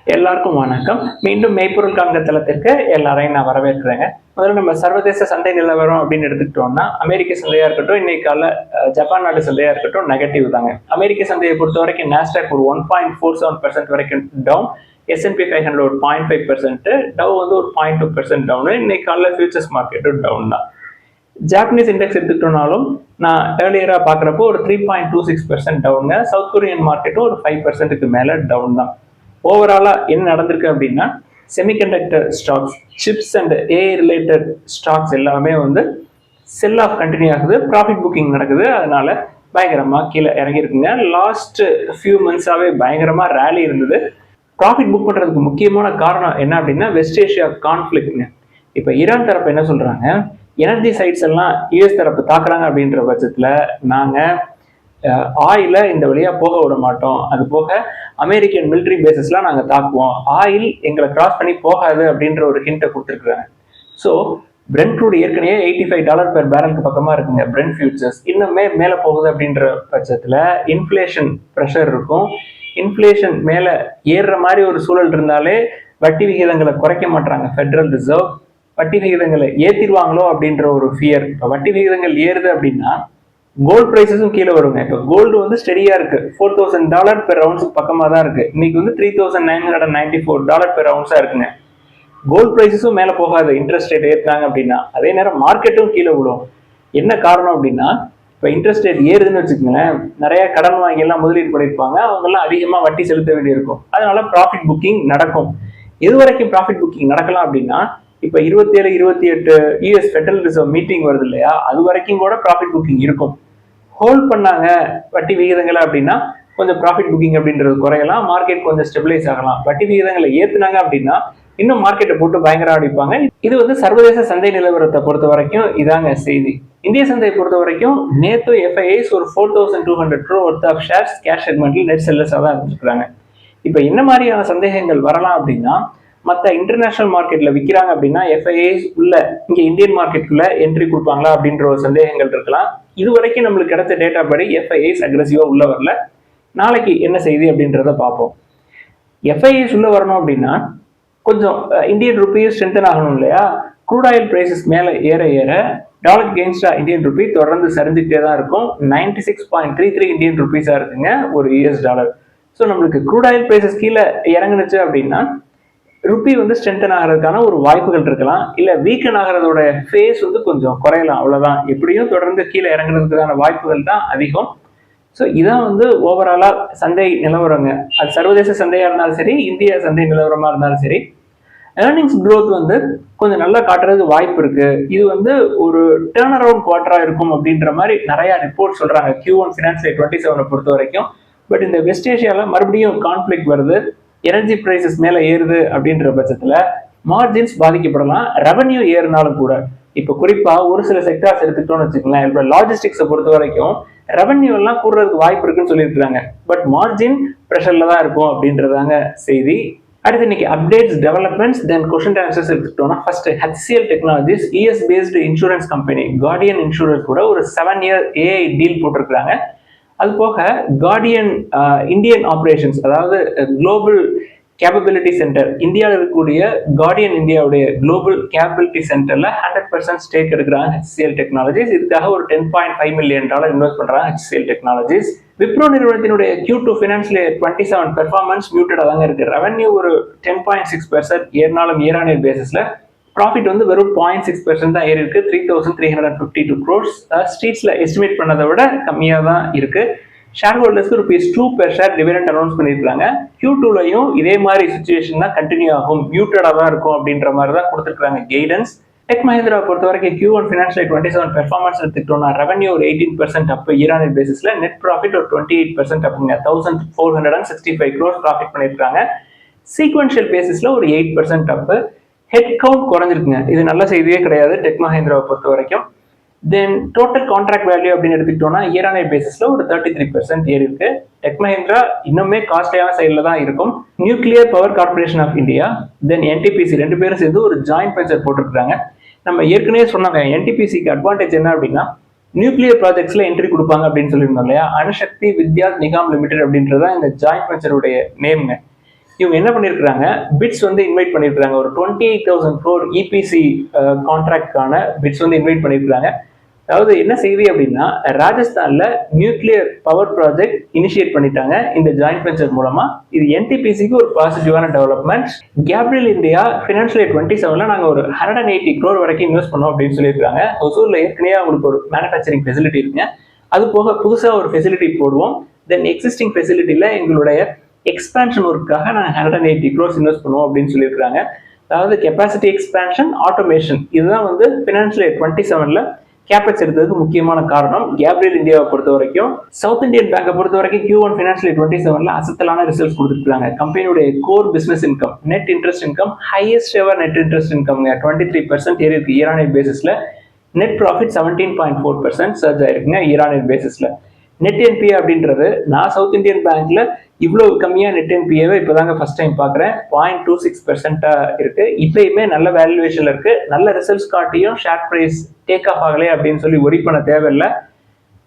எல்லாருக்கும் வணக்கம். மீண்டும் மெய்ப்பொருள் காண்க தளத்திற்கு எல்லாரையும் நான் வரவேற்கிறேங்க. முதல்ல நம்ம சர்வதேச சந்தை நிலவரம் அப்படின்னு எடுத்துக்கிட்டோம்னா, அமெரிக்க சந்தையா இருக்கட்டும், இன்னைக்கு கால ஜப்பான் நாடு சந்தையா இருக்கட்டும், நெகட்டிவ் தாங்க. அமெரிக்க சந்தையை பொறுத்த வரைக்கும் நாஸ்டாக் ஒரு 1.47% வரைக்கும் டவுன், S&P 500 ஒரு 0.5%, டவ் வந்து ஒரு 0.2% டவுன். இன்னைக்கு காலைல ஃபியூச்சர்ஸ் மார்க்கெட்டும் டவுன் தான். ஜாப்பனீஸ் இண்டெக்ஸ் எடுத்துக்கிட்டோம்னாலும் நான் ஏர்லியராக பார்க்குறப்போ ஒரு 3.26% டவுனுங்க. சவுத் கொரியன் மார்க்கெட்டும் ஒரு 5%க்கு மேலே டவுன் தான். ஓவராலாக என்ன நடந்திருக்கு அப்படின்னா, semiconductor stocks, chips and AI related stocks எல்லாமே வந்து செல் ஆஃப் கண்டினியூ ஆகுது, ப்ராஃபிட் புக்கிங் நடக்குது. அதனால பயங்கரமாக கீழே இறங்கியிருக்குங்க. லாஸ்ட் ஃபியூ மந்த்ஸாகவே பயங்கரமாக ரேலி இருந்தது. ப்ராஃபிட் புக் பண்ணுறதுக்கு முக்கியமான காரணம் என்ன அப்படின்னா, வெஸ்ட் ஏஷியா கான்ஃப்ளிக்ட்ங்க. இப்போ ஈரான் தரப்பு என்ன சொல்கிறாங்க, எனர்ஜி சைட்ஸ் எல்லாம் யூஎஸ் தரப்பு தாக்குறாங்க அப்படின்ற பட்சத்தில் நாங்கள் ஆயில இந்த வழியாக போக விட மாட்டோம், அது போக அமெரிக்கன் மிலிட்ரி பேசஸ்லாம் நாங்கள் தாக்குவோம், ஆயில் எங்களை கிராஸ் பண்ணி போகாது அப்படின்ற ஒரு ஹிண்ட்டை கொடுத்துருக்குறாங்க. ஸோ பிரெண்ட் க்ரூட் ஏற்கனவே $85 பெர் பேரலுக்கு பக்கமாக இருக்குங்க. பிரெண்ட் ஃபியூச்சர்ஸ் இன்னுமே மேலே போகுது அப்படின்ற பட்சத்தில் இன்ஃப்ளேஷன் ப்ரெஷர் இருக்கும். இன்ஃப்ளேஷன் மேலே ஏறுற மாதிரி ஒரு சூழல் இருந்தாலே வட்டி விகிதங்களை குறைக்க மாட்டாங்க ஃபெடரல் ரிசர்வ். வட்டி விகிதங்களை ஏற்றிடுவாங்களோ அப்படின்ற ஒரு ஃபியர். இப்போ வட்டி விகிதங்கள் ஏறுது அப்படின்னா கோல்டு ப்ரைஸஸும் கீழே வருங்க. இப்போ கோல்டு வந்து ஸ்டெடியாக இருக்குது, $4,000 பெர் அவுன்ஸுக்கு பக்கமாக தான் இருக்குது. இன்னைக்கு வந்து $3,994 பெர் அவுன்ஸாக இருக்குங்க. கோல்டு ப்ரைஸஸும் மேலே போகாது இன்ட்ரெஸ்ட் ரேட் ஏற்றினாங்க அப்படின்னா. அதே நேரம் மார்க்கெட்டும் கீழே விடும். என்ன காரணம் அப்படின்னா, இப்போ இன்ட்ரெஸ்ட் ரேட் ஏறுதுன்னு வச்சுக்கோங்களேன், நிறைய கடன் வாங்கி எல்லாம் முதலீடு பண்ணியிருப்பாங்க, அவங்கெல்லாம் அதிகமாக வட்டி செலுத்த வேண்டியிருக்கும். அதனால ப்ராஃபிட் புக்கிங் நடக்கும். எது வரைக்கும் ப்ராஃபிட் புக்கிங் நடக்கலாம் அப்படின்னா, இப்போ 27, 28 யூஎஸ் ஃபெடரல் ரிசர்வ் மீட்டிங் வருது இல்லையா, அது வரைக்கும் கூட ப்ராஃபிட் புக்கிங் இருக்கும். ஹோல்ட் பண்ணாங்க வட்டி விகிதங்களை அப்படின்னா கொஞ்சம் ப்ராஃபிட் புக்கிங் அப்படின்றது குறையலாம், மார்க்கெட் கொஞ்சம் ஸ்டெபிலைஸ் ஆகலாம். வட்டி விகிதங்களை ஏற்றுனாங்க அப்படின்னா இன்னும் மார்க்கெட்டை போட்டு பயங்கரம் அடிப்பாங்க. இது வந்து சர்வதேச சந்தை நிலவரத்தை பொறுத்த வரைக்கும் இதாங்க செய்தி. இந்திய சந்தையை பொறுத்த வரைக்கும் நேற்று எஃப்ஐஐஸ் ஒரு 4,200 crore worth of shares cash செக்மெண்ட்ல நெட் செல்லர்ஸாக தான் இருந்துருக்காங்க. இப்போ என்ன மாதிரியான சந்தேகங்கள் வரலாம் அப்படின்னா, மற்ற இன்டர்நேஷனல் மார்க்கெட்ல விற்கிறாங்க அப்படின்னா எஃப்ஐஐஸ் உள்ள இங்கே இந்தியன் மார்க்கெட்டுக்குள்ள என்ட்ரி கொடுப்பாங்களா அப்படின்ற ஒரு சந்தேகங்கள் இருக்கலாம். இது வரைக்கும் நம்மளுக்கு கிடைச்ச டேட்டா படி எஃப்ஐஐஸ் அக்ரெசிவா உள்ள வரல. நாளைக்கு என்ன செய்தி அப்படின்றத பார்ப்போம். எஃப்ஐஐஸ் உள்ள வரணும் அப்படின்னா கொஞ்சம் இந்தியன் ருபீஸ் ஸ்ட்ரென்தன் ஆகணும் இல்லையா. க்ரூட் ஆயில் பிரைசஸ் மேலே ஏற ஏற டாலர் கெயின்ஸ்டா இந்தியன் ருபி தொடர்ந்து சரிஞ்சுக்கிட்டே தான் இருக்கும். 96.33 இந்தியன் ருபீஸா இருக்குங்க ஒரு யூஎஸ் டாலர். ஸோ நம்மளுக்கு க்ரூட் ஆயில் பிரைசஸ் கீழே இறங்குனுச்சு அப்படின்னா ருப்பி வந்து ஸ்ட்ரென்தன் ஆகிறதுக்கான ஒரு வாய்ப்புகள் இருக்கலாம், இல்லை வீக்கன் ஆகிறதோட ஃபேஸ் வந்து கொஞ்சம் குறையலாம், அவ்வளோதான். எப்படியும் தொடர்ந்து கீழே இறங்குறதுக்கான வாய்ப்புகள் தான் அதிகம். ஸோ இதான் வந்து ஓவராலாக சந்தை நிலவரங்க. அது சர்வதேச சந்தையாக இருந்தாலும் சரி, இந்திய சந்தை நிலவரமாக இருந்தாலும் சரி, ஏர்னிங்ஸ் க்ரோத் வந்து கொஞ்சம் நல்லா காட்டுறதுக்கு வாய்ப்பு இருக்கு. இது வந்து ஒரு டேர்ன் அரவுண்ட் குவார்டரா இருக்கும் அப்படின்ற மாதிரி நிறைய ரிப்போர்ட் சொல்றாங்க Q1 ஃபினான்ஸ் 27 பொறுத்த வரைக்கும். பட் இந்த வெஸ்ட் ஏஷியாவில் மறுபடியும் கான்ஃபிளிக் வருது, எனர்ஜி பிரைசஸ் மேலே ஏறுது அப்படின்ற பட்சத்தில் மார்ஜின்ஸ் பாதிக்கப்படலாம். ரெவன்யூ ஏறினாலும் கூட, இப்போ குறிப்பாக ஒரு சில செக்டார்ஸ் எடுத்துக்கிட்டோம்னு வச்சுக்கலாம். இப்போ லாஜிஸ்டிக்ஸை பொறுத்த வரைக்கும் ரெவன்யூ எல்லாம் கூடுறதுக்கு வாய்ப்பு இருக்குன்னு சொல்லியிருக்காங்க. பட் மார்ஜின் ப்ரெஷர்ல தான் இருக்கும் அப்படின்றதாங்க செய்தி. அடுத்து இன்னைக்கு updates, developments, then question answers எடுத்துக்கிட்டோம்னா, first HCL technologies US based insurance company Guardian insurance கூட ஒரு 7-year AI டீல் போட்டிருக்காங்க. அது போக கார்டியன் இந்தியன் ஆப்ரேஷன்ஸ், அதாவது குளோபல் கேப்பபிலிட்டி சென்டர், இந்தியாவில் இருக்கக்கூடிய கார்டியன் இந்தியாவுடைய குளோபல் கேப்பபிலிட்டி சென்டர்ல 100% ஸ்டேக் எடுக்கிறாங்க HCL டெக்னாலஜிஸ். இதுக்காக ஒரு $10.5 million இன்வெஸ்ட் பண்றாங்க HCL டெக்னாலஜிஸ். விப்ரோ நிறுவனத்தினுடைய Q2 ஃபினான்ஸ்ல 27 பெர்ஃபார்மன்ஸ் மியூட்டடா தாங்க இருக்கு. ரெவன்யூ ஒரு 10.6% ஏறினாலும் இயர் ஆன் இயர் பேசிஸ்ல, ப்ராஃபிட் வந்து வெறும் 0.6% தான் ஏறி இருக்கு. 3,352 crores. ஸ்ட்ரீட்ஸ்ல எஸ்டிமேட் பண்ணதை விட கம்மியாக தான் இருக்கு. ஷேர் ஹோல்டர்ஸ்க்கு ₹2 பெர் ஷேர் டிவிடெண்ட் அனௌன்ஸ் பண்ணியிருக்காங்க. Q2லையும் இதே மாதிரி சுச்சுவேஷன் தான் கண்டினியூ ஆகும், மியூட்டடா தான் இருக்கும் அப்படின்ற மாதிரி தான் கொடுத்துருக்காங்க கைடன்ஸ். டெக் மஹிந்திரா பொறுத்த வரைக்கும் Q1 ஃபினான்ஷியல் 27 பெர்ஃபார்மன்ஸ் எடுத்துக்கிட்டோம்னா, ரெவன்யூ ஒரு 18% அப் இயர் ஆன் இயர் பேசிஸ்ல, நெட் ப்ராஃபிட் ஒரு 28% அப்புங்க. 1,465 crores ப்ராஃபிட் பண்ணியிருக்காங்க. சீக்வென்ஷியல் பேசிஸ்ல ஒரு 8% அப். Head count குறைஞ்சிருக்குங்க. இது நல்ல செய்தியே கிடையாது டெக் மஹிந்திராவை பொறுத்த வரைக்கும். தென் டோட்டல் கான்ட்ராக்ட் வேல்யூ அப்படின்னு எடுத்துக்கிட்டோம்னா, இயர் ஆன் இயர் பேசிஸ்ல ஒரு 33% ஏறி இருக்கு. டெக் மஹிந்திரா இன்னுமே காஸ்ட்லியான சைட்ல தான் இருக்கும். Nuclear power corporation of India, then NTPC ரெண்டு பேரும் சேர்ந்து ஒரு ஜாயிண்ட் வெஞ்சர் போட்டிருக்காங்க. நம்ம ஏற்கனவே சொன்னாங்க NTPCக்கு அட்வான்டேஜ் என்ன அப்படின்னா, நியூக்ளியர் ப்ராஜெக்ட்ஸ்ல என்ட்ரி கொடுப்பாங்க அப்படின்னு சொல்லியிருந்தோம் இல்லையா. அணுசக்தி வித்யாத் நிகாம் லிமிடெட் அப்படின்றதான் இந்த ஜாயிண்ட் வெஞ்சருடைய நேம்ங்க. இவங்க என்ன பண்ணியிருக்கிறாங்க, பிட்ஸ் வந்து இன்வைட் பண்ணியிருக்கிறாங்க. ஒரு 28,000 crore இபிசி கான்ட்ராக்டுக்கான பிட்ஸ் வந்து இன்வைட் பண்ணியிருக்கிறாங்க. அதாவது என்ன செய்தி அப்படின்னா, ராஜஸ்தான்ல நியூக்ளியர் பவர் ப்ராஜெக்ட் இனிஷியேட் பண்ணிட்டாங்க இந்த ஜாயிண்ட் வெஞ்சர் மூலமா. இது என்டிபிசிக்கு ஒரு பாசிட்டிவான development. Gabriel India financial year 27ல நாங்க ஒரு 180 crore வரைக்கும் இன்வெஸ்ட் பண்ணோம் அப்படின்னு சொல்லியிருக்காங்க. ஒசூர்ல ஏற்கனவே அவங்களுக்கு ஒரு மேனுஃபேக்சரிங் ஃபெசிலிட்டி இருக்குங்க, அது போக புதுசா ஒரு ஃபெசிலிட்டி போடுவோம். தென் எக்ஸிஸ்டிங் ஃபெசிலிட்டியில எங்களுடைய எக்ஸ்பான்ஷன் ஒர்க்காக நாங்கள் 180 crores இன்வெஸ்ட் பண்ணுவோம் அப்படின்னு சொல்லியிருக்காங்க. அதாவது கெப்பாசிட்டி எக்ஸ்பான்ஷன், ஆட்டோமேஷன், இதுதான் வந்து ஃபினான்ஷியல் இயர் 27ல கேபெக்ஸ் எடுத்ததுக்கு முக்கியமான காரணம். கேப்ரியல் இந்தியாவை பொறுத்த வரைக்கும், சவுத் இந்தியன் பேங்கை பொறுத்த வரைக்கும் Q1 ஃபினான்ஷியல் இயர் 27ல அசத்தலான ரிசல்ட்ஸ் கொடுத்துருக்காங்க. கம்பெனியுடைய core business income, net interest income, highest ever net interest income 23% ஏறி இருக்கு இயர் ஆன் இயர் பேசிஸ்ல. நெட் ப்ராஃபிட் 17.4% சர்ஜ் ஆயிருக்குங்க இயர் ஆன் இயர் பேசிஸ்ல. நெட் என்பிஏ அப்படின்றது நான் சவுத் இந்தியன் பேங்க்ல இவ்வளவு கம்மியா நெட் என்பிஏவை இப்போதாங்க ஃபர்ஸ்ட் டைம் பார்க்குறேன். 0.26% இருக்கு. இப்பயுமே நல்ல வேல்யூவேஷன்ல இருக்கு. நல்ல ரிசல்ட்ஸ் காட்டியும் ஷேர் பிரைஸ் டேக் ஆஃப் ஆகலை அப்படின்னு சொல்லி ஒரி பண்ண தேவையில்லை.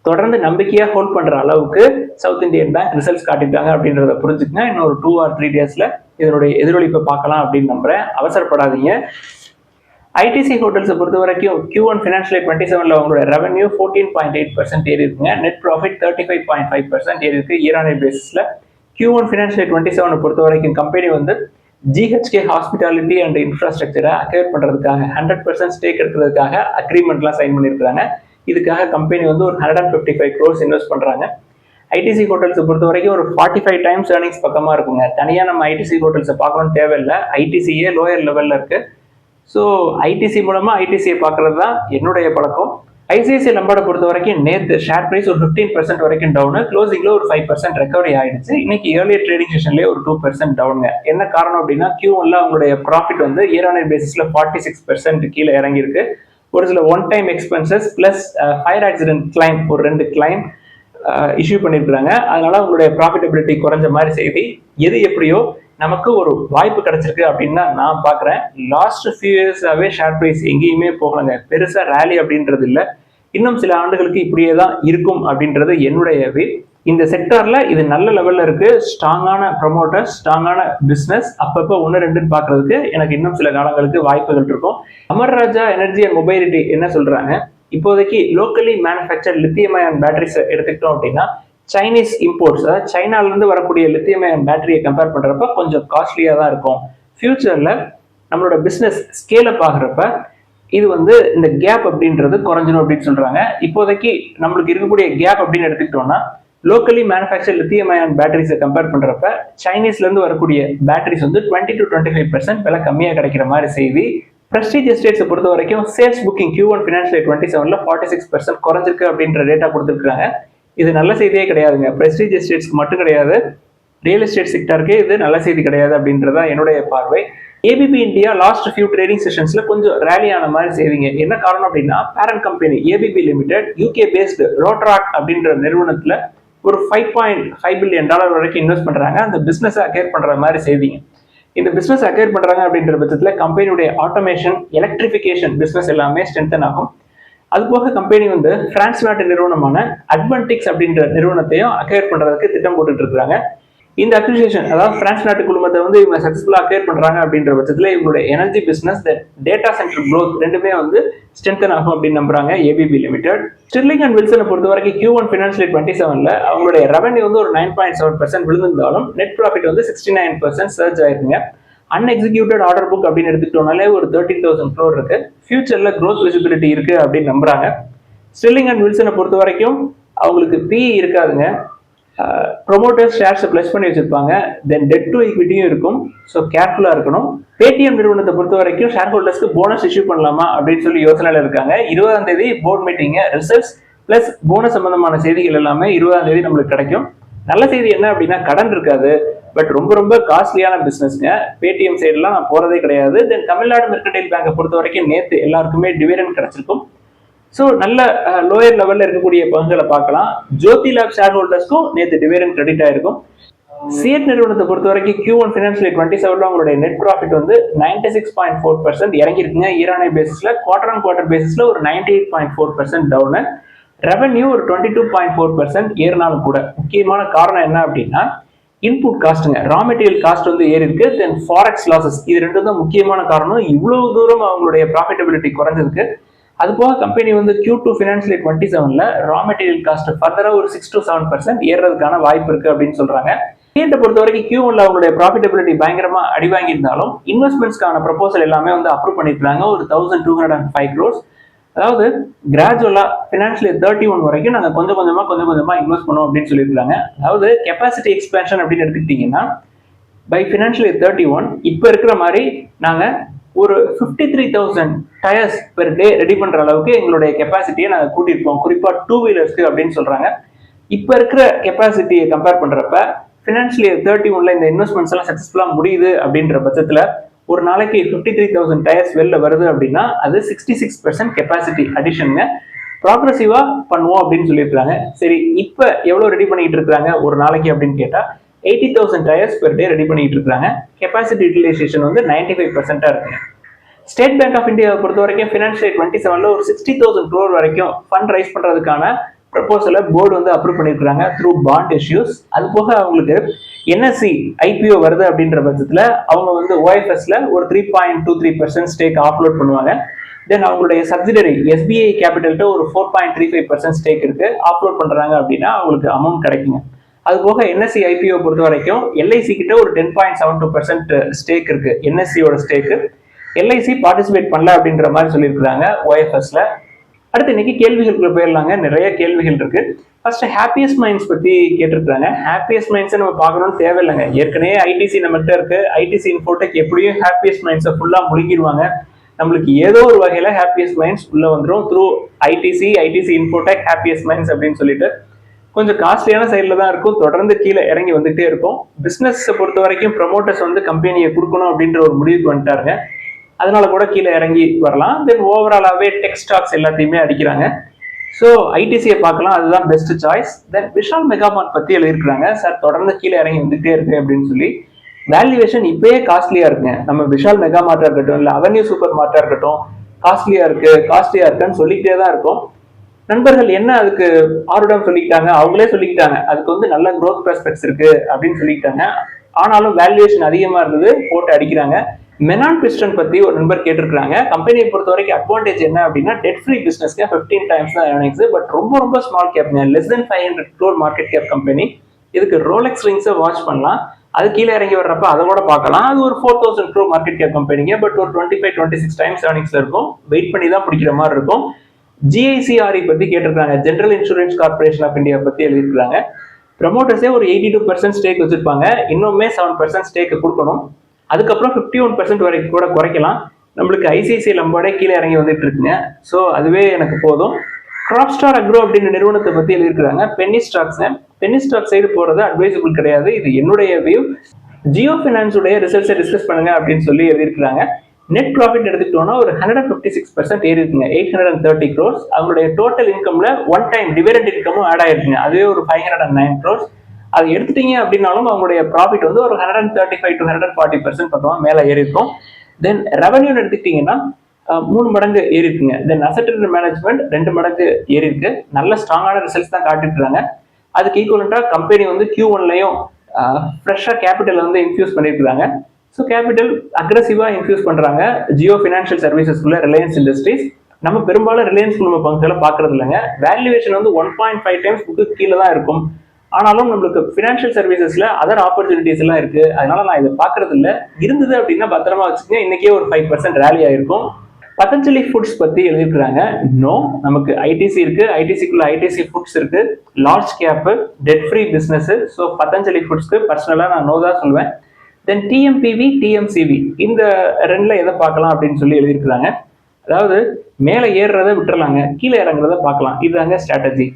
தொடர்ந்து நம்பிக்கையா ஹோல்ட் பண்ற அளவுக்கு சவுத் இந்தியன் பேங்க் ரிசல்ட்ஸ் காட்டிட்டாங்க அப்படின்றத புரிஞ்சுக்கங்க. இன்னும் ஒரு 2 or 3 டேஸ்ல இதனுடைய எதிரொலிப்பை பார்க்கலாம் அப்படின்னு நம்புறேன். அவசரப்படாதீங்க. ஐடிசி ஹோட்டல்ஸை பொறுத்த வரைக்கும் Q1 ஃபினான்ஷியல் இயர் 27ல அவங்களோட ரெவன்யூ 14.8% ஏறி இருக்குங்க. நெட் ப்ராஃபிட் 35.5% ஏறி இருக்கு இயர் ஆன் இயர் பேசிஸ்ல. Q1 ஃபினான்ஷியல் இயர் 27 பொறுத்த வரைக்கும் கம்பெனி வந்து GHK ஹாஸ்பிட்டாலிட்டி அண்ட் இன்ஃப்ராஸ்ட்ரக்சரை அக்வயர் பண்றதுக்காக 100% ஸ்டேக் எடுக்கிறதுக்காக அக்ரிமெண்ட்லாம் சைன் பண்ணியிருக்காங்க. இதுக்காக கம்பெனி வந்து ஒரு 155 crores இன்வெஸ்ட் பண்றாங்க. ஐடிசி ஹோட்டல்ஸை பொறுத்த வரைக்கும் ஒரு 45 times ஏர்னிங்ஸ் பக்கமா இருக்குங்க. தனியா நம்ம ஐடிசி ஹோட்டல்ஸை பார்க்கணும்னு தேவையில்லை. ஐடிசியே லோயர் லெவல்ல இருக்கு. ஸோ ஐடிசி மூலமா ஐடிசியை பார்க்கறது தான் என்னுடைய பழக்கம். ஐசிஐசிஐ லம்பார்டை பொறுத்த வரைக்கும் நேற்று ஷேர் பிரைஸ் ஒரு 15% வரைக்கும் டவுனு, க்ளோசிங்ல ஒரு 5% ரெக்கவரி ஆயிடுச்சு. இன்னைக்கு ஏர்லியர் ட்ரேடிங் செஷன்லேயே ஒரு 2% டவுனுங்க. என்ன காரணம் அப்படின்னா, Q1ல அவங்களுடைய ப்ராஃபிட் வந்து இயர் ஆன் இயர் பேசிஸ்ல 46% கீழே இறங்கியிருக்கு. ஒரு சில one time expenses plus fire accident claim, ஒரு 2 கிளைம் இஷ்யூ பண்ணியிருக்காங்க. அதனால அவங்களுடைய ப்ராஃபிட்டபிலிட்டி குறைஞ்ச மாதிரி செய்தி. எது எப்படியோ நமக்கு ஒரு வாய்ப்பு கிடைச்சிருக்கு அப்படின்னு தான் நான் பார்க்குறேன். லாஸ்ட் ஃபியூ இயர்ஸாவே ஷேர் பிரைஸ் எங்கேயுமே போகலங்க, பெருசா ரேலி அப்படின்றது இல்லை. இன்னும் சில ஆண்டுகளுக்கு இப்படியே தான் இருக்கும் அப்படின்றது என்னுடைய வே. இந்த செக்டார்ல இது நல்ல லெவல்ல இருக்கு. ஸ்ட்ராங்கான ப்ரொமோட்டர்ஸ், ஸ்ட்ராங்கான பிசினஸ், அப்பப்போ 1-2 பார்க்கறதுக்கு எனக்கு இன்னும் சில காலங்களுக்கு வாய்ப்புகள் இருக்கும். அமர் ராஜா எனர்ஜி அண்ட் மொபைலிட்டி என்ன சொல்றாங்க, இப்போதைக்கு locally manufacture lithium iron batteries எடுத்துக்கிட்டோம் அப்படின்னா சைனீஸ் இம்போர்ட்ஸ், அதாவது சைனால இருந்து வரக்கூடிய லித்தியம் அயன் பேட்டரியை கம்பேர் பண்றப்ப கொஞ்சம் காஸ்ட்லியா தான் இருக்கும். ஃபியூச்சர்ல நம்மளோட பிசினஸ் ஸ்கேல் அப் ஆகிறப்ப இது வந்து இந்த கேப் அப்படின்றது குறைஞ்சிடும் அப்படின்னு சொல்றாங்க. இப்போதைக்கு நம்மளுக்கு இருக்கக்கூடிய கேப் அப்படின்னு எடுத்துக்கிட்டோம்னா, லோக்கலி மேனுஃபேக்சர் லித்தியம் அயன் பேட்டரிஸை கம்பேர் பண்றப்ப சைனீஸ்ல இருந்து வரக்கூடிய பேட்டரிஸ் வந்து 20 to 25% விலை கம்மியாக கிடைக்கிற மாதிரி செய்தி. பிரஸ்டீஜ் எஸ்டேட்ஸை பொறுத்த வரைக்கும் sales booking Q1 financial year 27ல 46% குறைஞ்சிருக்கு அப்படின்ற டேட்டா கொடுத்துருக்காங்க. இது நல்ல செய்தியே கிடையாதுங்க. பிரஸ்டீஜ் எஸ்டேட்ஸ்க்கு மட்டும் கிடையாது, ரியல் எஸ்டேட் செக்டருக்கு இது நல்ல செய்தி கிடையாது அப்படின்றதான் என்னுடைய பார்வை. ABB India last few trading செஷன்ஸ்ல கொஞ்சம் ரேலி ஆன மாதிரி செய்வீங்க. என்ன காரணம் அப்படின்னா, parent company ABB Limited UK based Rotrac அப்படின்ற நிறுவனத்துல ஒரு $5.5 billion வரைக்கும் இன்வெஸ்ட் பண்றாங்க. அந்த பிசினஸ் அக்வயர் பண்ற மாதிரி செய்வீங்க. இந்த பிசினஸ் அக்வயர் பண்றாங்க அப்படின்ற பட்சத்துல கம்பெனியுடைய ஆட்டோமேஷன், எலக்ட்ரிபிகேஷன் பிசினஸ் எல்லாமே ஸ்ட்ரென்தன் ஆகும். அது போக கம்பெனி வந்து பிரான்ஸ் நாட்டு நிறுவனமான அட்வன்டிக்ஸ் அப்படின்ற நிறுவனத்தையும் அக்வயர் பண்றதுக்கு திட்டம் போட்டுட்டு இருக்காங்க. இந்த அக்விசிஷன், அதாவது பிரான்ஸ் நாட்டு குழுமத்தை வந்து இவங்க சக்சஸ்ஃபுல்லா அக்வயர் பண்றாங்க அப்படின்ற பட்சத்துல இவங்களுடைய energy business, data centre growth ரெண்டுமே வந்து ஸ்ட்ரென்தன் ஆகும் அப்படின்னு நம்புறாங்க ஏபிபி லிமிடெட். ஸ்டிர்லிங் அண்ட் வில்சனை பொறுத்த வரைக்கும் Q1 ஃபினான்ஷியல் இயர் 27ல அவங்களுடைய ரெவன்யூ வந்து ஒரு 9.7% விழுந்திருந்தாலும் நெட் ப்ராஃபிட் வந்து 69% சர்ஜ் ஆயிருக்குங்க. அன்எக்ஸிக்யூட்டட் ஆர்டர் புக் அப்படின்னு எடுத்துக்கிட்டோம்னாலே ஒரு 13,000 crore இருக்கு. ஃபியூச்சர்ல க்ரோத் விசிபிலிட்டி இருக்கு அப்படின்னு நம்புறாங்க. ஸ்டிர்லிங் அண்ட் வில்சனை பொறுத்த வரைக்கும் அவங்களுக்கு PE இருக்காதுங்க. ப்ரொமோட்டர்ஸ் ஷேர்ஸை பிளஸ் பண்ணி வச்சிருப்பாங்க. தென் டெட் டு ஈக்விட்டியும் இருக்கும். ஸோ கேர்ஃபுல்லாக இருக்கணும். பேடிஎம் நிறுவனத்தை பொறுத்த வரைக்கும் ஷேர் ஹோல்டர்ஸ்க்கு போனஸ் இஷ்யூ பண்ணலாமா அப்படின்னு சொல்லி யோசனையில் இருக்காங்க. 20ஆம் தேதி board meeting, results plus bonus சம்பந்தமான செய்திகள் எல்லாமே 20ஆம் தேதி நம்மளுக்கு கிடைக்கும். நல்ல செய்தி என்ன அப்படின்னா, கடன் இருக்காது, பட் ரொம்ப ரொம்ப காஸ்ட்லியான பிசினஸ்ங்க. பேடிஎம் சைட்லாம் நான் போறதே கிடையாது. தென் தமிழ்நாடு மெர்கன்டைல் பேங்கை பொறுத்த வரைக்கும் நேற்று எல்லாருக்குமே டிவிடெண்ட் கிடைச்சிருக்கும். ஸோ நல்ல லோயர் லெவல்ல இருக்கக்கூடிய பங்குகளை பார்க்கலாம். ஜோதி லேப் ஷேர் ஹோல்டர்ஸ்க்கும் நேற்று டிவிடெண்ட் கிரெடிட் ஆயிருக்கும். சிஎட் நிறுவனத்தை பொறுத்த வரைக்கும் Q1 ஃபினான்ஷியல் இயர் 27ல அவங்களுடைய நெட் ப்ராஃபிட் வந்து 96.4% இறங்கிருக்குங்க இயர் ஆன் இயர் பேசிஸ்ல. குவார்டர் ஆன் குவார்டர் பேசிஸ்ல ஒரு 98.4% டவுனு. ரெவன்யூ ஒரு 22.4% ஏறினாலும் கூட முக்கியமான காரணம் என்ன அப்படின்னா, இன்புட் காஸ்ட்டுங்க, ரா மெட்டீரியல் காஸ்ட் வந்து ஏறி இருக்கு. தென் ஃபாரெக்ஸ் லாசஸ், இது ரெண்டும் தான் முக்கியமான காரணம் இவ்வளவு தூரம் அவங்களுடைய ப்ராஃபிட்டபிலிட்டி குறைஞ்சதுக்கு. அது போக கம்பெனி வந்து Q2 ஃபினான்ஷியல் 27ல ரா மெட்டீரியல் காஸ்ட் ஃபர்தரா ஒரு 6 to 7% ஏறதுக்கான வாய்ப்பு இருக்கு அப்படின்னு சொல்றாங்க. கிளையண்ட்டை பொறுத்த வரைக்கும் Q1ல அவங்களுடைய ப்ராஃபிட்டபிலிட்டி பயங்கரமா அடி வாங்கியிருந்தாலும் இன்வெஸ்ட்மெண்ட்ஸ்க்கான ப்ரொபோசல் எல்லாமே வந்து அப்ரூவ் பண்ணிருக்காங்க. ஒரு 1205 crores. அதாவது கிராஜுவலா ஃபினான்ஷியல் 31 வரைக்கும் நாங்க கொஞ்சம் கொஞ்சமா இன்வெஸ்ட் பண்ணுவோம் அப்படின்னு சொல்லியிருக்காங்க. அதாவது கெப்பாசிட்டி எக்ஸ்பேன்ஷன் அப்படின்னு எடுத்துக்கிட்டீங்கன்னா பை ஃபினான்ஷியல் 31 இப்ப இருக்கிற மாதிரி நாங்க ஒரு 53,000 டயர்ஸ் பெர் டே ரெடி பண்ற அளவுக்கு எங்களுடைய கெப்பாசிட்டியை நாங்க கூட்டியிருப்போம், குறிப்பா 2 வீலர்ஸ்க்கு அப்படின்னு சொல்றாங்க. இப்ப இருக்கிற கெப்பாசிட்டியை கம்பேர் பண்றப்ப ஃபினான்ஷியல் 31ல இந்த இன்வெஸ்ட்மெண்ட்ஸ் எல்லாம் சக்சஸ்ஃபுல்லா முடியுது அப்படின்ற பட்சத்துல ஒரு நாளைக்கு 53,000 டயர்ஸ் வெளில வருது அப்படின்னா அது 66% கெப்பாசிட்டி அடிஷனுங்க. ப்ராக்ரஸிவா பண்ணுவோம் அப்படின்னு சொல்லியிருக்காங்க. சரி, இப்ப எவ்வளவு ரெடி பண்ணிட்டு இருக்காங்க ஒரு நாளைக்கு அப்படின்னு கேட்டா 80,000 டயர்ஸ் பெர் டே ரெடி பண்ணிட்டு இருக்காங்க. கெப்பாசிட்டி யூட்டிலைசேஷன் வந்து 95% இருக்குங்க. ஸ்டேட் பேங்க் ஆஃப் இந்தியாவை பொறுத்த வரைக்கும் ஃபினான்ஷியல் 27ல ஒரு 60,000 crore வரைக்கும் ஃபண்ட் ரைஸ் பண்றதுக்கான ப்ரொபோசலை போர்டு வந்து அப்ரூவ் பண்ணிருக்காங்க த்ரூ பாண்ட் இஷ்யூஸ். அது போக அவங்களுக்கு NSE IPO வருது அப்படின்ற பட்சத்துல அவங்க வந்து OFSல ஒரு 3.23% ஸ்டேக் ஆப்லோட் பண்ணுவாங்க. தென் அவங்களுடைய சப்சிடரி SBI கேபிட்டல்கிட்ட ஒரு 4.35% ஸ்டேக் இருக்கு. ஆப்லோட் பண்றாங்க அப்படின்னா அவங்களுக்கு அமௌண்ட் கிடைக்குங்க. அது போக NSE IPO பொறுத்த வரைக்கும் LIC கிட்ட ஒரு 10.72% ஸ்டேக் இருக்கு. NSEயோட ஸ்டேக்கு LIC பார்ட்டிசிபேட் பண்ணல அப்படின்ற மாதிரி சொல்லியிருக்காங்க OFSல. அடுத்து இன்னைக்கு கேள்விகளுக்குள்ள போயிடலாங்க. நிறைய கேள்விகள் இருக்கு. ஃபர்ஸ்ட் ஹாப்பியஸ்ட் மைண்ட்ஸ் பத்தி கேட்டிருக்காங்க. ஹாப்பியஸ்ட் மைண்ட்ஸ் நம்ம பார்க்கணும்னு தேவையில்லைங்க. ஏற்கனவே ITC நம்மகிட்ட இருக்கு. ITC இன்ஃபோடெக் எப்படியும் ஹாப்பியஸ்ட் மைண்ட்ஸை ஃபுல்லா முழுங்கிடுவாங்க. நம்மளுக்கு ஏதோ ஒரு வகையில ஹாப்பியஸ்ட் மைண்ட்ஸ் உள்ள வந்துடும் through ITC Infotech happiest minds அப்படின்னு சொல்லிட்டு. கொஞ்சம் காஸ்ட்லியான சைட்ல தான் இருக்கும். தொடர்ந்து கீழே இறங்கி வந்துட்டே இருக்கும். பிசினஸ் பொறுத்த வரைக்கும் ப்ரொமோட்டர்ஸ் வந்து கம்பெனியை கொடுக்கணும் அப்படின்ற ஒரு முடிவுக்கு வந்துட்டாருங்க. அதனால கூட கீழே இறங்கி வரலாம். தென் ஓவராலாவே டெக் ஸ்டாக்ஸ் எல்லாத்தையுமே அடிக்கிறாங்க. ஸோ ITCயை பார்க்கலாம், அதுதான் பெஸ்ட் சாய்ஸ். தென் விஷால் மெகாமார்ட் பத்தி எழுதியிருக்காங்க. சார் தொடர்ந்து கீழே இறங்கி வந்துட்டே இருக்கு அப்படின்னு சொல்லி. வேல்யூவேஷன் இப்பயே காஸ்ட்லியா இருக்குங்க. நம்ம விஷால் மெகாமார்ட்டா இருக்கட்டும், இல்லை அவென்யூ சூப்பர் மார்ட்டா இருக்கட்டும், காஸ்ட்லியா இருக்குன்னு சொல்லிக்கிட்டே தான் இருக்கும். நண்பர்கள் என்ன அதுக்கு ஆர்டர் சொல்லிக்கிட்டாங்க, அவங்களே சொல்லிக்கிட்டாங்க அதுக்கு வந்து நல்ல க்ரோத் ப்ராஸ்பெக்ட்ஸ் இருக்கு அப்படின்னு சொல்லிக்கிட்டாங்க. ஆனாலும் வேல்யூவேஷன் அதிகமா இருந்தது, போட்டு அடிக்கிறாங்க. மெனான் பிஸ்டன் பத்தி ஒரு நண்பர் கேட்டிருக்காங்க. கம்பெனியை பொறுத்த வரைக்கும் அட்வான்டேஜ் என்ன அப்படின்னா டெட் ஃப்ரீ பிசினஸ்க்கு 15 times தான் earnings. பட் ரொம்ப ஸ்மால் கேப்ங்க, less than 500 crore market cap company. இதுக்கு ரோலெக்ஸ் ரிங்ஸை வாட்ச் பண்ணலாம். அது கீழே இறங்கி வர்றப்ப அதை கூட பார்க்கலாம். அது ஒரு 4,000 crore மார்க்கெட் கேப் கம்பெனிங்க. பட் ஒரு 25-26 times earningsல இருக்கும். வெயிட் பண்ணி தான் பிடிக்கிற மாதிரி இருக்கும். GICRE பத்தி கேட்டிருக்காங்க. General insurance corporation of India பத்தி எழுதியிருக்காங்க. ப்ரமோட்டர்ஸே ஒரு 82% ஸ்டேக் வச்சிருப்பாங்க. இன்னுமே 7% ஸ்டேக் கொடுக்கணும். அதுக்கப்புறம் 51% வரைக்கும் கூட குறைக்கலாம். நம்மளுக்கு ICICI லம்போட கீழே இறங்கி வந்துட்டு இருக்குங்க. ஸோ அதுவே எனக்கு போதும். கிராப்ஸ்டார் அக்ரோ அப்படின்ற நிறுவனத்தை பத்தி எழுதியிருக்காங்க. பென்னி ஸ்டாக் சைடு போறது அட்வைசபிள் கிடையாது. இது என்னுடைய வியூ. ஜியோ ஃபினான்ஸ் உடைய ரிசல்ட்ஸை டிஸ்கஸ் பண்ணுங்க அப்படின்னு சொல்லி எழுதியிருக்காங்க. நெட் ப்ராஃபிட் எடுத்துக்கிட்டோம்னா ஒரு 156% ஏறி இருக்குங்க, 830 crores. அவங்களுடைய டோட்டல் இன்கம்ல ஒன் டைம் டிவிடெண்ட் இன்கமும் ஆட் ஆயிருக்குங்க, அதுவே ஒரு 509 crores. அது எடுத்துட்டீங்க அப்படின்னாலும் அவங்களுடைய ப்ராஃபிட் வந்து ஒரு 135 to 140% பக்கமா மேல ஏறி இருக்கும். தென் ரெவன்யூ எடுத்துக்கிட்டீங்கன்னா 3 மடங்கு ஏறி இருக்குங்க. தென் அசெட் மேனேஜ்மெண்ட் 2 மடங்கு ஏறி இருக்கு. நல்ல ஸ்ட்ராங்கான ரிசல்ட்ஸ் தான் காட்டிட்டு இருக்காங்க. அதுக்கு ஈக்குவலண்டா கம்பெனி வந்து Q1லயும் ஃப்ரெஷ்ஷா கேபிட்டல் வந்து இன்ஃபியூஸ் பண்ணிருக்காங்க. ஸோ கேபிட்டல் அக்ரெசிவா இன்ஃபியூஸ் பண்றாங்க ஜியோ ஃபினான்ஷியல் சர்வீசஸ்குள்ள ரிலையன்ஸ் இண்டஸ்ட்ரீஸ். நம்ம பெரும்பாலும் ரிலையன்ஸ் குழும பங்குகளை பார்க்கறது இல்லைங்க. வேல்யூவேஷன் வந்து 1.5 times புக்கு கீழே தான் இருக்கும். ஆனாலும் நம்மளுக்கு ஃபினான்ஷியல் சர்வீசஸ்ல அதர் ஆப்பர்ச்சுனிட்டிஸ் எல்லாம் இருக்கு. அதனால நான் இதை பாக்குறது இல்லை. இருந்தது அப்படின்னா பத்திரமா வச்சுக்கோங்க. இன்னைக்கே ஒரு 5% ரேலி ஆயிருக்கும். பதஞ்சலி ஃபுட்ஸ் பத்தி எழுதிருக்காங்க. நோ, நமக்கு ITC இருக்கு. ITCக்குள்ள ITC ஃபுட்ஸ் இருக்கு. Large cap, debt free business. So Patanjali ஃபுட்ஸ்க்கு பர்சனலா நான் நோ தான் சொல்லுவேன். தென் TMPV, TMCV இந்த ரெண்டுல எதை பார்க்கலாம் அப்படின்னு சொல்லி எழுதியிருக்கிறாங்க. அதாவது மேலே ஏறுறத விட்டுறலாங்க, கீழே இறங்குறத பார்க்கலாம். இதுதாங்க ஸ்ட்ராட்டஜி.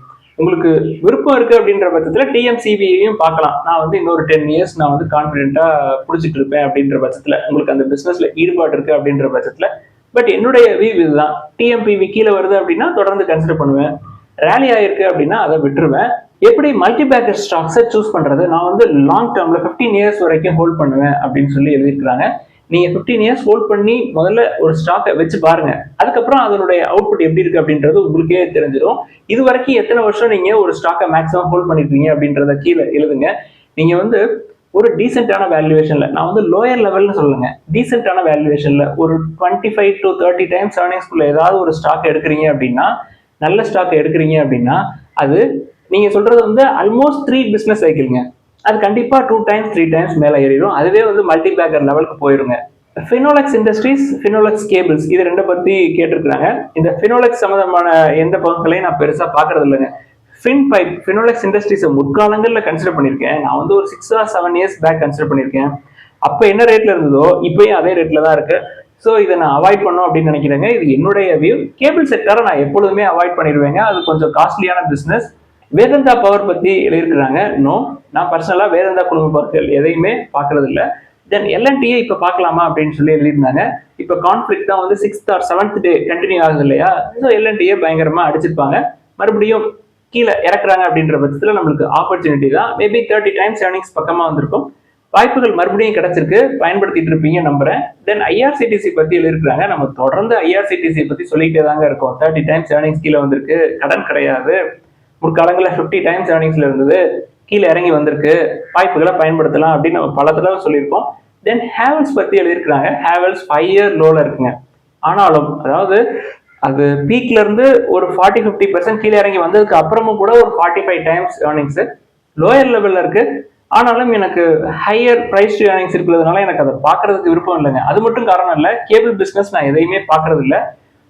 உங்களுக்கு விருப்பம் இருக்கு அப்படின்ற பட்சத்துல TMCVயையும் பார்க்கலாம். நான் வந்து இன்னொரு 10 years நான் வந்து கான்பிடென்ட்டா பிடிச்சிட்டு இருப்பேன் அப்படின்ற பட்சத்துல, உங்களுக்கு அந்த பிசினஸ்ல ஈடுபாடு இருக்கு அப்படின்ற பட்சத்துல. பட் என்னுடைய வியூ இதுதான். TMPV கீழே வருது அப்படின்னா தொடர்ந்து கன்சிடர் பண்ணுவேன். ரேலி ஆயிருக்கு அப்படின்னா அதை விட்டுருவேன். எப்படி மல்டி பேக்கர் ஸ்டாக்ஸை சூஸ் பண்றது, நான் வந்து லாங் டேர்ம்ல 15 years வரைக்கும் ஹோல்ட் பண்ணுவேன் அப்படின்னு சொல்லி எழுதியிருக்கிறாங்க. நீங்க 15 years ஹோல்ட் பண்ணி முதல்ல ஒரு ஸ்டாக்கை வச்சு பாருங்க. அதுக்கப்புறம் அதனுடைய அவுட்புட் எப்படி இருக்கு அப்படின்றது உங்களுக்கே தெரிஞ்சிடும். இது வரைக்கும் எத்தனை வருஷம் நீங்க ஒரு ஸ்டாக்கை மேக்ஸிமம் ஹோல்ட் பண்ணிருக்கீங்க அப்படின்றத கீழே எழுதுங்க. நீங்க வந்து ஒரு டீசென்டான வேல்யூவேஷன்ல, நான் வந்து லோயர் லெவல்னு சொல்லுங்க, டீசென்டான வேல்யூவேஷன்ல ஒரு 25 to 30 டைம்ஸ் ஏர்னிங்ஸ்குள்ள ஏதாவது ஒரு ஸ்டாக் எடுக்கிறீங்க அப்படின்னா, நல்ல ஸ்டாக் எடுக்கிறீங்க அப்படின்னா, அது நீங்க சொல்றது வந்து ஆல்மோஸ்ட் 3 பிசினஸ் சைக்கிள்ங்க. அது கண்டிப்பா 2 டைம்ஸ் 3 டைம்ஸ் மேல ஏறிடும். அதுவே வந்து மல்டி பேக்கர் லெவலுக்கு போயிருங்க. ஃபினோலெக்ஸ் இண்டஸ்ட்ரீஸ், ஃபினோலெக்ஸ் கேபிள்ஸ், இது ரெண்டை பத்தி கேட்டிருக்கிறாங்க. இந்த ஃபினோலெக்ஸ் சம்பந்தமான எந்த பங்குகளையும் நான் பெருசா பாக்குறது இல்லைங்க. ஃபின்பைப், ஃபினோலெக்ஸ் இண்டஸ்ட்ரீஸை முற்காலங்களில் கன்சிடர் பண்ணியிருக்கேன். நான் வந்து ஒரு 6 or 7 years பேக் கன்சிடர் பண்ணியிருக்கேன். அப்போ என்ன ரேட்ல இருந்ததோ இப்பயும் அதே ரேட்ல தான் இருக்கு. ஸோ இதை நான் அவாய்ட் பண்ணோம் அப்படின்னு நினைக்கிறேங்க. இது என்னுடைய வியூ. கேபிள் செக்டரை நான் எப்பொழுதுமே அவாய்ட் பண்ணிடுவேங்க. அது கொஞ்சம் காஸ்ட்லியான பிசினஸ். வேதந்தா பவர் பத்தி எழுதியிருக்கிறாங்க. நோ, நான் பர்சனலா வேதந்தா குழும பவர்கள் எதையுமே பாக்குறது இல்லை. தென் எல்என்டியை இப்ப பார்க்கலாமா அப்படின்னு சொல்லி எழுதியிருந்தாங்க. இப்ப கான்ஃபிளிக் தான் வந்து 6th or 7th day continue ஆகுது இல்லையா? ஸோ எல்என்டியை பயங்கரமா அடிச்சிருப்பாங்க. மறுபடியும் கீழே இறக்குறாங்க அப்படின்ற பட்சத்துல நம்மளுக்கு ஆப்பர்ச்சுனிட்டி தான். மேபி 30 டைம்ஸ் ஏர்னிங்ஸ் பக்கமா வந்திருக்கும். வாய்ப்புகள் மறுபடியும் கிடைச்சிருக்கு, பயன்படுத்திட்டு இருப்பீங்க நம்புறேன். தென் ஐஆர்சிடிசி பத்தி எழுதிருக்காங்க. நம்ம தொடர்ந்து ஐஆர்சிடிசி பத்தி சொல்லிட்டே தாங்க இருக்கோம். 30 டைம்ஸ் ஏர்னிங்ஸ் கீழே வந்திருக்கு, கடன் கிடையாது, முற்காலங்களில் 50 டைம்ஸ் ஏர்னிங்ஸ்ல இருந்தது, கீழே இறங்கி வந்திருக்கு, வாய்ப்புகளை பயன்படுத்தலாம் அப்படின்னு நம்ம பல தடவை சொல்லியிருக்கோம். தென் ஹேவல்ஸ் பத்தி எழுதியிருக்கிறாங்க. ஹேவல்ஸ் 5 year லோல இருக்குங்க. ஆனாலும் அதாவது அது பீக்ல இருந்து ஒரு 40-50% கீழே இறங்கி வந்ததுக்கு அப்புறமும் கூட ஒரு 45 டைம்ஸ் ஏர்னிங்ஸ் லோயர் லெவல்ல இருக்கு. ஆனாலும் எனக்கு ஹையர் பிரைஸ் டு ஏர்னிங்ஸ் இருக்கிறதுனால எனக்கு அதை பாக்குறதுக்கு விருப்பம் இல்லைங்க. அது மட்டும் காரணம் இல்லை, கேபிள் பிசினஸ் நான் எதையுமே பாக்குறது இல்லை.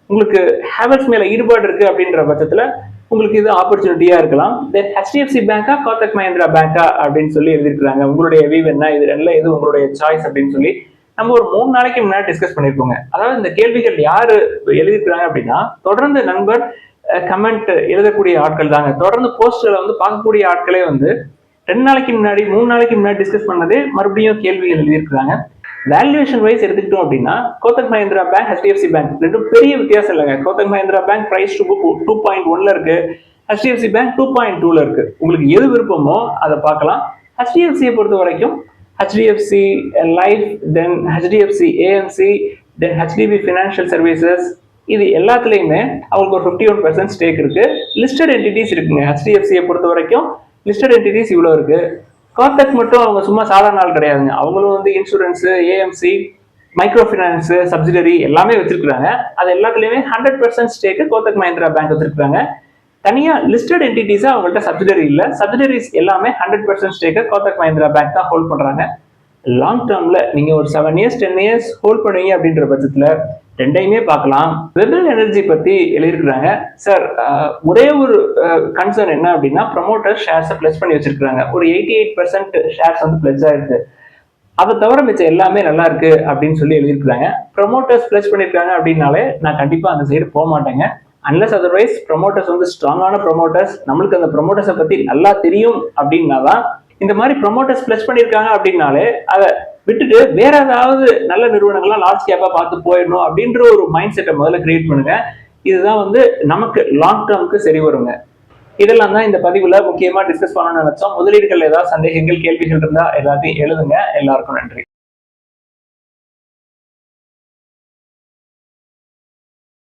உங்களுக்கு ஹேவல்ஸ் மேல ஈடுபாடு இருக்கு அப்படின்ற பட்சத்துல உங்களுக்கு இது ஆப்பர்ச்சுனிட்டியா இருக்கலாம். தென் ஹெச்டிஎஃப்சி பேங்கா, கோத்தக் மஹிந்திரா பேங்கா அப்படின்னு சொல்லி எழுதிருக்காங்க. உங்களுடைய வியூ என்ன? இது ரெண்டுல எது உங்களுடைய சாய்ஸ் அப்படின்னு சொல்லி நம்ம ஒரு 3 நாளைக்கு முன்னாடி டிஸ்கஸ் பண்ணிருக்கோங்க. அதாவது இந்த கேள்விகள் யாரு எழுதிருக்கிறாங்க அப்படின்னா, தொடர்ந்து நண்பர் கமெண்ட் எழுதக்கூடிய ஆட்கள் தாங்க. தொடர்ந்து போஸ்ட்களை வந்து பார்க்கக்கூடிய ஆட்களே வந்து 2 நாளைக்கு முன்னாடி 3 நாளைக்கு முன்னாடி டிஸ்கஸ் பண்ணதே மறுபடியும் கேள்விகள் எழுதியிருக்கிறாங்க. வேல்யூவேஷன் வைஸ் எடுத்துக்கிட்டோம் அப்படின்னா, Kotak Mahindra bank, HDFC bank ரெண்டும் பெரிய வித்தியாசம் இல்லைங்க. Kotak Mahindra bank price to book 2.1ல இருக்கு, ஹெச்டிஎஃப்சி பேங்க் 2.2ல இருக்கு. உங்களுக்கு எது விருப்பமோ அதை பார்க்கலாம். ஹெச்டிஎஃப்சியை பொறுத்த வரைக்கும் ஹெச்டிஎஃப்சி லைஃப், தென் ஹெச்டிஎஃப்சி ஏஎம்சி, தென் ஹெச்டிபி ஃபினான்ஷியல் சர்வீசஸ், இது எல்லாத்துலேயுமே அவங்களுக்கு ஒரு 51% ஸ்டேக் இருக்கு. லிஸ்டட் என்டிட்டிஸ் இருக்குங்க. ஹெச்டிஎஃப்சியை பொறுத்த வரைக்கும் லிஸ்டட் என்டிட்டிஸ் இவ்வளோ இருக்கு. கோத்தக் மட்டும் அவங்க சும்மா சாதாரண ஆள் கிடையாதுங்க. அவங்களும் வந்து insurance, AMC, micro finance, subsidiary எல்லாமே வச்சிருக்காங்க. அது எல்லாத்துலேயுமே 100% ஸ்டேக்கு கோத்தக் மஹிந்திரா பேங்க் வச்சிருக்காங்க. தனியா லிஸ்டட் என்டிட்டிஸா அவங்கள்ட்ட சப்சிடரி இல்ல. சப்சிடரிஸ் எல்லாமே 100% ஸ்டேக்கை கோத்தக் மஹிந்திரா பேங்க் தான் ஹோல்ட் பண்றாங்க. லாங் டேர்ம்ல நீங்க ஒரு 7 years 10 years ஹோல்ட் பண்ணுவீங்க அப்படின்ற பட்சத்துல ரெண்டையுமே பார்க்கலாம். வெபிள் எனர்ஜி பத்தி எழுதியிருக்கிறாங்க. சார், ஒரே ஒரு கன்சர்ன் என்ன அப்படின்னா, ப்ரமோட்டர் ஷேர்ஸை பிளஸ் பண்ணி வச்சிருக்காங்க. ஒரு 88% ஷேர்ஸ் வந்து பிளஸ் ஆயிருக்கு. அதை தவிர மிச்சம் எல்லாமே நல்லா இருக்கு அப்படின்னு சொல்லி எழுதியிருக்காங்க. ப்ரமோட்டர்ஸ் பிளஸ் பண்ணிருக்காங்க அப்படின்னாலே நான் கண்டிப்பா அந்த சைடு போக மாட்டேங்க. அன்லஸ் அதர்வைஸ் ப்ரமோட்டர்ஸ் வந்து ஸ்ட்ராங்கான ப்ரமோட்டர்ஸ், நம்மளுக்கு அந்த ப்ரமோட்டர்ஸை பத்தி நல்லா தெரியும் அப்படின்னாதான். இந்த மாதிரி ப்ரமோட்டர்ஸ் பிளஸ் பண்ணியிருக்காங்க அப்படின்னாலே அதை விட்டுட்டு வேற ஏதாவது நல்ல நிறுவனங்கள்லாம் லார்ஜ் கேப்பா பார்த்து போயிடணும் அப்படின்ற ஒரு மைண்ட் செட்டை முதல்ல கிரியேட் பண்ணுங்க. இதுதான் வந்து நமக்கு லாங் டேர்முக்கு சரி வருங்க. இதெல்லாம் தான் இந்த பதிவுல முக்கியமா டிஸ்கஸ் பண்ணணும்னு நினைச்சோம். முதலீடுகள் ஏதாவது சந்தேகங்கள், கேள்விகள் இருந்தா எல்லாத்தையும் எழுதுங்க. எல்லாருக்கும் நன்றி.